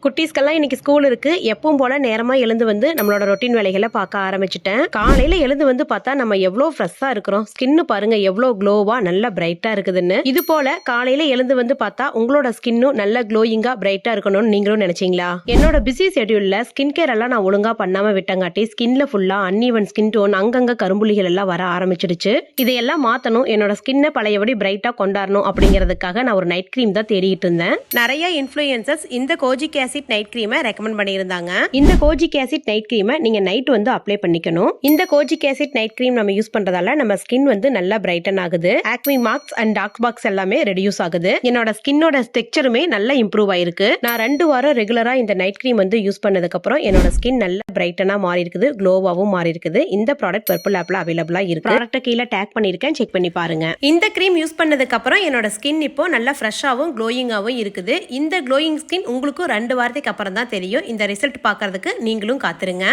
குட்டீஸ்க்கெல்லாம் இன்னைக்கு ஸ்கூல் இருக்கு. எப்பவும் போல நேரமா எழுந்து வந்து நம்மளோட ரொட்டீன் வேலைகளை பார்க்க ஆரம்பிச்சுட்டேன். காலையில எழுந்து வந்து பார்த்தா நம்ம எவ்வளோ ஃப்ரெஷ்ஷா இருக்கிறோம். ஸ்கின்னு பாருங்க எவ்வளோ க்ளோவா நல்லா பிரைட்டா இருக்குதுன்னு. இது போல காலையில எழுந்து வந்து பார்த்தா உங்களோட ஸ்கின்னும் நல்ல க்ளோயிங்கா பிரைட்டா இருக்கணும்னு நீங்களும் நினைச்சீங்களா? என்னோட பிஸி ஷெட்யூல்ல ஸ்கின் கேர் எல்லாம் நான் ஒழுங்கா பண்ணாம விட்டங்காட்டி ஸ்கின்ல ஃபுல்லா அன்ஈவன் ஸ்கின் டோன், அங்கங்க கரும்புள்ளிகள் எல்லாம் வர ஆரம்பிச்சிடுச்சு. இதையெல்லாம் மாத்தணும், என்னோட ஸ்கின்னை பழையபடி பிரைட்டா கொண்டாடணும் அப்படிங்கிறதுக்காக நான் ஒரு நைட் கிரீம் தான் தேடிட்டு இருந்தேன். நிறைய இன்ஃபுளுசர்ஸ் இந்த கோஜிக் ஆசிட் நைட் கிரீமை ரெக்கமெண்ட் பண்ணியிருந்தாங்க. இந்த கோஜிக் ஆசிட் நைட் கிரீமை நீங்க நைட் வந்து அப்ளை பண்ணிக்கணும். இந்த கோஜிக் ஆசிட் நைட் கிரீம் நம்ம யூஸ் பண்றதால நம்ம ஸ்கின் வந்து நல்லா பிரைட்டன் ஆகுது. Acne marks and dark spots எல்லாமே ரெடியூஸ் ஆகுது. என்னோட ஸ்கின்னோட டெக்ஸ்சருமே நல்லா இம்ப்ரூவ் ஆயிருக்கு. நான் 2 வாரம் ரெகுலரா இந்த நைட் கிரீம் வந்து யூஸ் பண்ணதுக்கு அப்புறம் என்னோட ஸ்கின் நல்லா பிரைட்டனா மாறி இருக்குது, க்ளோவாவும் மாறி இருக்குது. இந்த ப்ராடக்ட் பர்பிள் ஆப்ல அவைலபிளா இருக்கு. ப்ராடக்ட்ட கீழே டேக் பண்ணிருக்கேன், செக் பண்ணி பாருங்க. இந்த கிரீம் யூஸ் பண்ணதுக்கு அப்புறம் என்னோட ஸ்கின் இப்போ நல்லா ஃப்ரெஷ்ஷாவும் க்ளோயிங்காவும் இருக்குது. இந்த க்ளோயிங் ஸ்கின் உங்களுக்கு 2 வாரத்துக்கு அப்புறம் தான் தெரியும். இந்த ரிசல்ட் பார்க்கறதுக்கு நீங்களும் காத்துருங்க.